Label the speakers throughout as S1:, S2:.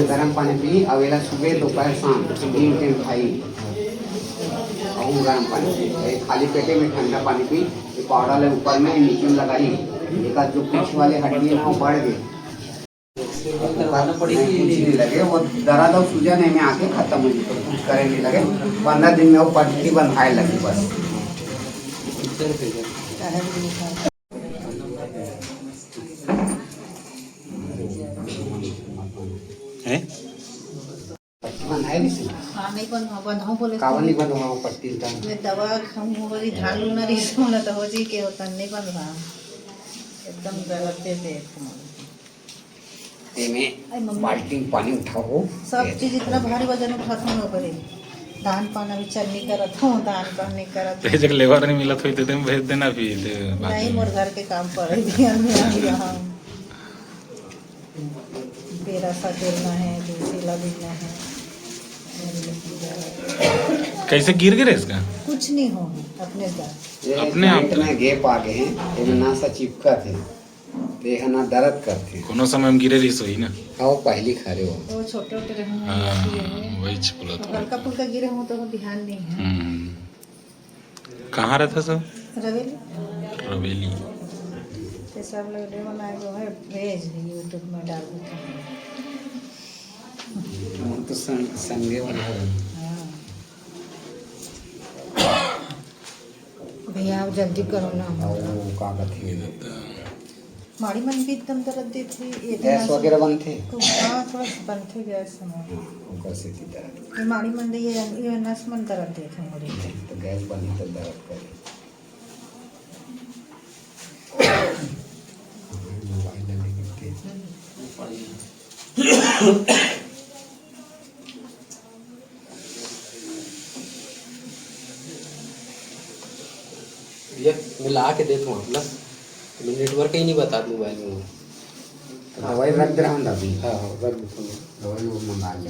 S1: गरम पानी पी, अवेला सुबह दोपहर शाम 3 टाइम खाई और गर्म पानी पी। खाली पेटे में ठंडा पानी पी। ये पाउडर है ऊपर में नीचे में लगाई, एक जो पीछे वाले हड्डी है ना वो बढ़ गए, कुछ नहीं लगे, वो दर्द और सूजन में आके खत्म हो जाए, कुछ करे नहीं लगे। 15 दिन में वो पट्टी बंधाए लगी बस।
S2: हाँ नहीं बंधाऊँ बोले
S1: कावन नहीं बंधवा पट्टी
S2: मैं दवा खाऊँ बोली धान लूना रही सोना तो हो जी के होता नहीं बंधवा एकदम गलते थे।
S1: बाल्टी पानी उठाओ,
S2: सब चीज इतना भारी वजन उठाता हूँ करे, धान पाना भी चल नहीं करत हूँ, धान पान नहीं करत
S3: भेज के लेबर नहीं मिलत हुई तो तुम भेज देना फिर
S2: नहीं। मोर घर के काम पड़े दिया यहाँ पेरा सा गिरना है, दूसरी लगना है।
S3: कैसे गिर गिरे इसका?
S2: कुछ नहीं हो अपने
S3: अपने आप
S1: में गैप आ गए हैं, ये ना सा चिपका थे, देह ना दर्द करते हैं।
S3: कोनो समय में गिरे रही सोई ना।
S1: हाँ पहली खा रहे हो
S2: वो छोटे छोटे रहे
S3: वही बोला था।
S2: हल्का फुल्का गिरे हो तो ध्यान नहीं है।
S3: कहाँ रहता सब?
S2: रवेली
S3: रवेली।
S2: ये सब लोग बनाए वो है, भेज यूट्यूब में डाल देते हैं।
S1: तो संगे वाला
S2: भैया आप जल्दी करो ना।
S1: कागज
S2: माड़ी मन भी एकदम दर्द देती
S1: गैस वगैरह बनते।
S2: हाँ थोड़ा बनते गैस ये माड़ी मन ये नस मन दर्द देते मोरी
S1: तो गैस बनी तो दर्द करे।
S4: ये मिला के देता हूँ अपना, नेटवर्क ही नहीं बता मोबाइल में।
S1: दवाई रख दे रहा हूँ अभी। हाँ हाँ रख देता हूँ दवाई, वो मंगा ले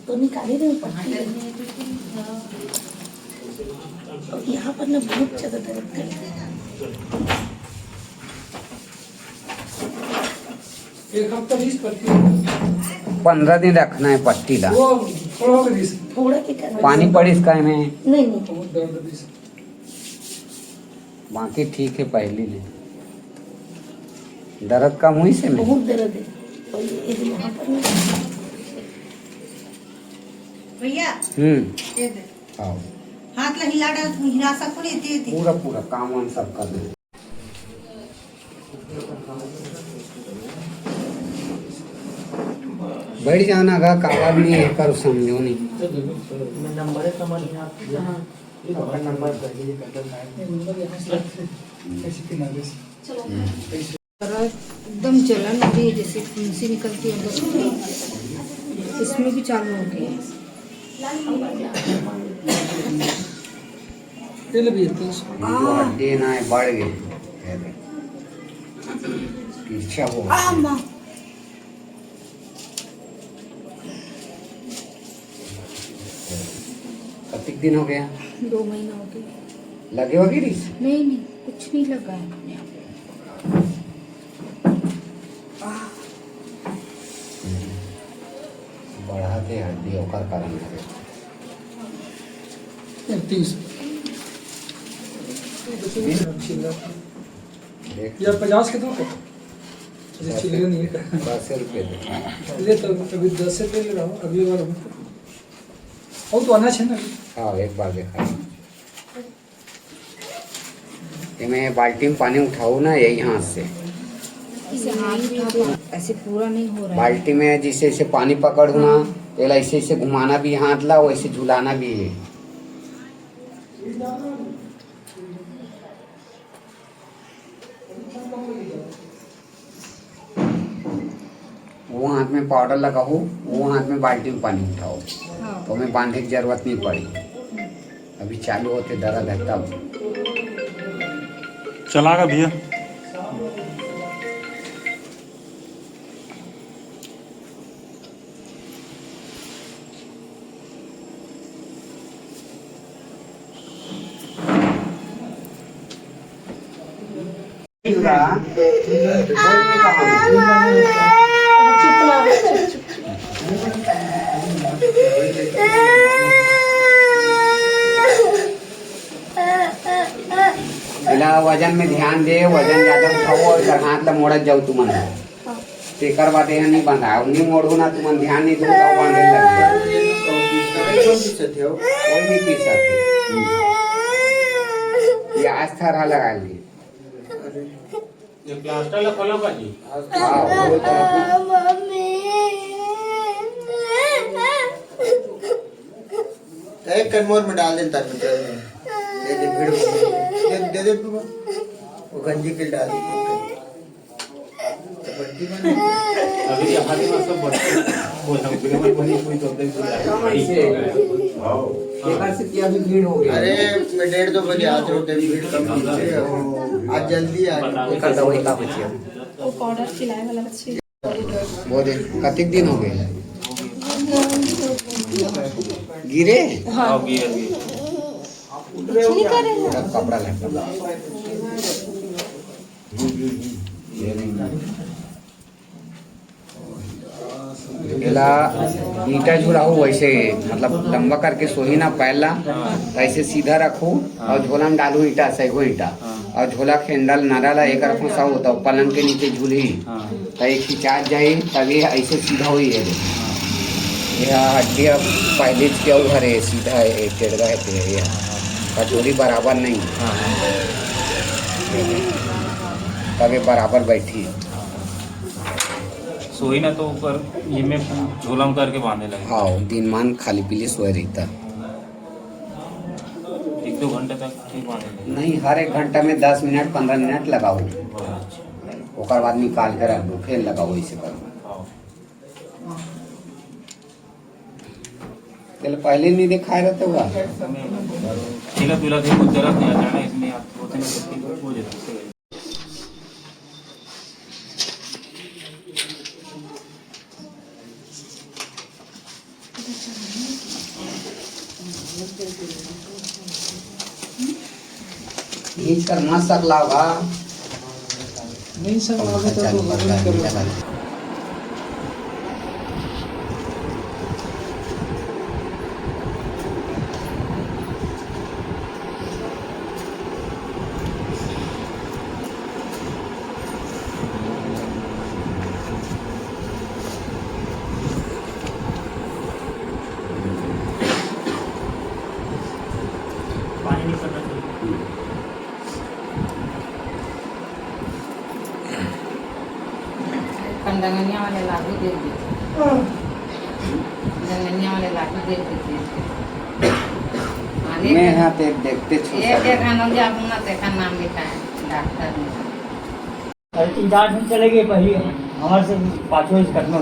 S5: तो निकाले रहे पट्टी और यहाँ पर ना बहुत ज़्यादा दर्द करता है।
S6: 1 हफ्ता 20 पट्टी
S1: 15 दिन रखना है पट्टी ला।
S6: वो थोड़ा
S5: थोड़ा के कारण
S1: पानी पड़ी इसका में
S5: नहीं
S6: दर्द
S1: बाकी ठीक है। पहली ले दर्द कम हुई से में
S5: बहुत दर्द है और ये यहाँ पर ना
S2: भैया ये दे
S1: आओ
S2: हाथ ला हिला डाल हिला सकूं नहीं इतनी
S1: पूरा पूरा काम वाम सब कर दे। बैठ जाना गा, कागज नहीं है कर समझो नहीं।
S4: नंबर है कमल यहाँ नंबर
S2: एकदम जलन भी जैसे फुंसी निकलती है अंदर, इसमें भी चालू हो गई।
S1: हड्डी ना बढ़ गई, पीछा हो कितने दिन हो गया?
S5: 2 महीना हो गए।
S1: लगे वगैरह
S5: नहीं कुछ नहीं लगा है।
S1: बढ़ाते हड्डी होकर कारण है।
S6: 30
S1: देख
S6: या 50 के दो चिल्ले नहीं है।
S1: 10 रुपये
S6: ले तो अभी 10 रुपये ले रहा हूँ, अगली बार और तो आना चाहिए ना।
S1: हाँ एक बार देखा ये मैं बाल्टी में पानी उठाऊँ ना यही हाथ से,
S2: इसे हाथ ऐसे पूरा नहीं हो रहा है।
S1: बाल्टी में जैसे ऐसे पानी पकड़ू ना तो ऐसे ऐसे घुमाना भी हाथ ला, वैसे झुलाना भी है। वो हाथ में पाउडर लगाओ, वो हाथ में बाल्टी में पानी उठाओ, तो हमें बांधने की जरूरत नहीं पड़ी। अभी चालू होते दर्द है तब
S3: चलागा भैया।
S5: चुप ना
S1: तिला वजन में ध्यान दे, वजन ज्यादा उठाओ और इधर हाथ ला मोड़त जाओ तुमन तेकर बाद यहाँ नहीं बंधा नहीं मोड़ू ना तुमन ध्यान नहीं दूंगा बांधे लग कोई नहीं पी सकते ये आज थारा लगा ली
S7: प्लास्टर ला खोलो बाजी
S8: एक कनमोर में डाल देता दे दे भीड़ दे दे तू वो गंजी के डाल दे बंटी बना
S7: अभी यहाँ के सब बच्चे बोल हम बिना बनी कोई तो दे
S1: एकर से क्या भी भीड़ हो गई
S8: अरे मैं 1:30-2 बजे आज रोते भीड़ कम नीचे आज जल्दी आ
S1: एकर दवाई का बची है
S5: वो पाउडर खिलाए वाला बच्चे
S1: वो दिन कतिक दिन हो गए गिरे
S5: हाँ नहीं करे
S1: कपड़ा लगा ला ईटा झुलाओ वैसे मतलब लंबा करके सोही ना पहला ऐसे सीधा रखो और झोला में डालो ईटा सही ईटा और झोला के हैंडल नारा एक रखो सा होता पलंग के नीचे झूली तो एक खिंचात जाए तभी ऐसे सीधा हुई है यह हड्डी अब पहले क्या घरे सीधा एक टेढ़ा है कटोरी बराबर नहीं तभी बराबर बैठी
S3: सोई ना तो ऊपर ये में झोला में करके बांधने लगे
S1: हाँ दिन मान खाली पीली सोए रहता
S3: 1-2 घंटे तक ठीक बांधने लगे
S1: नहीं हर एक घंटा में 10 मिनट 15 मिनट लगाओ ओकर बाद निकाल कर रख दो फिर लगाओ ऐसे करो चल पहले नहीं दिखाए रहते हुआ
S3: खिला पिला के कुछ जरूरत नहीं आता इसमें आप होते ना हो जाता
S1: खींच कर मत सकला होगा
S6: नहीं सर आगे तो नहीं करूँगा
S7: पानी नहीं करना चाहिए
S2: कंदंगनिया वाले लागू दे देते कंदंगनिया वाले लागू दे देते
S1: मैं यहाँ पे देखते
S2: एक अनुजा अपना देखा नाम लिखा है डॉक्टर ने
S7: अरे 3-4 दिन चले गए पहले हमारे से पाँचों इस घटना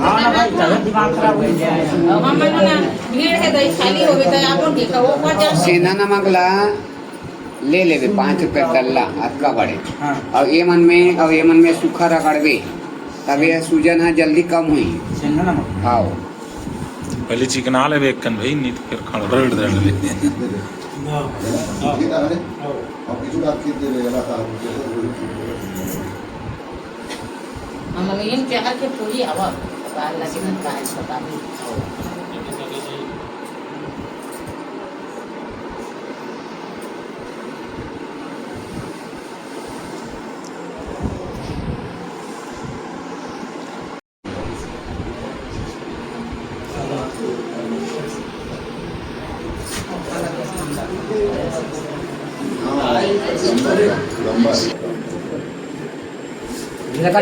S7: हाँ ना भाई ज़्यादा दिमाग खराब हो जाए
S2: अब हम ना भीड़ है तो खाली हो गई तो आप देखो वो पर जब
S1: सेना नमक ला ले लेवे 5 रुपए कल्ला अक्का बड़े और ये मन में सूखा रगड़वे तब ये सूजन है जल्दी कम हुई हाँ
S3: पहले चिकना ले वेकन भाई नहीं तो फिर खाना रगड़ दे
S2: हम इन प्यार के पूरी आवाज बाहर लगे ना काय पता नहीं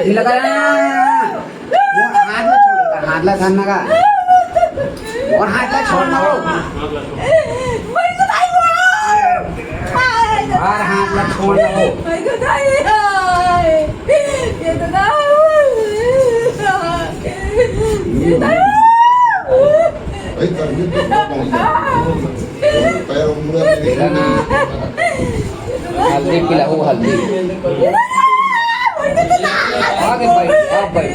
S1: ढीला कर हाथ ला धरना का और हाथ ला छोड़ना हो और हाथ ला छोड़ना हो हल्दी पिलाओ हल्दी आगे भाई आप भाई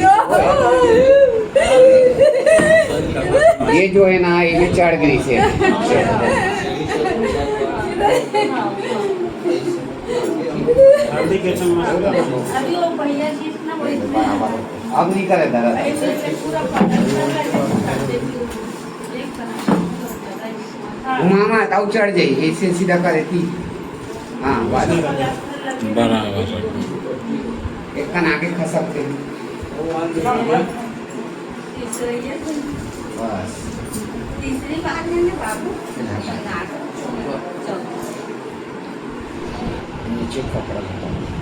S1: ये जो है ना ये चढ़ गई से
S7: हल्दी के चम्मच
S5: अभी वो भैया जी इतना वही
S1: बराबर अब नहीं करे दर्द
S5: ऐसे पूरा पता
S1: मामा ताऊ चढ़ जाई ऐसे सीधा करे थी हाँ बस एक कन आगे खसकते हैं बस
S5: तीसरी बार है ना बाबू
S1: नीचे कपड़ा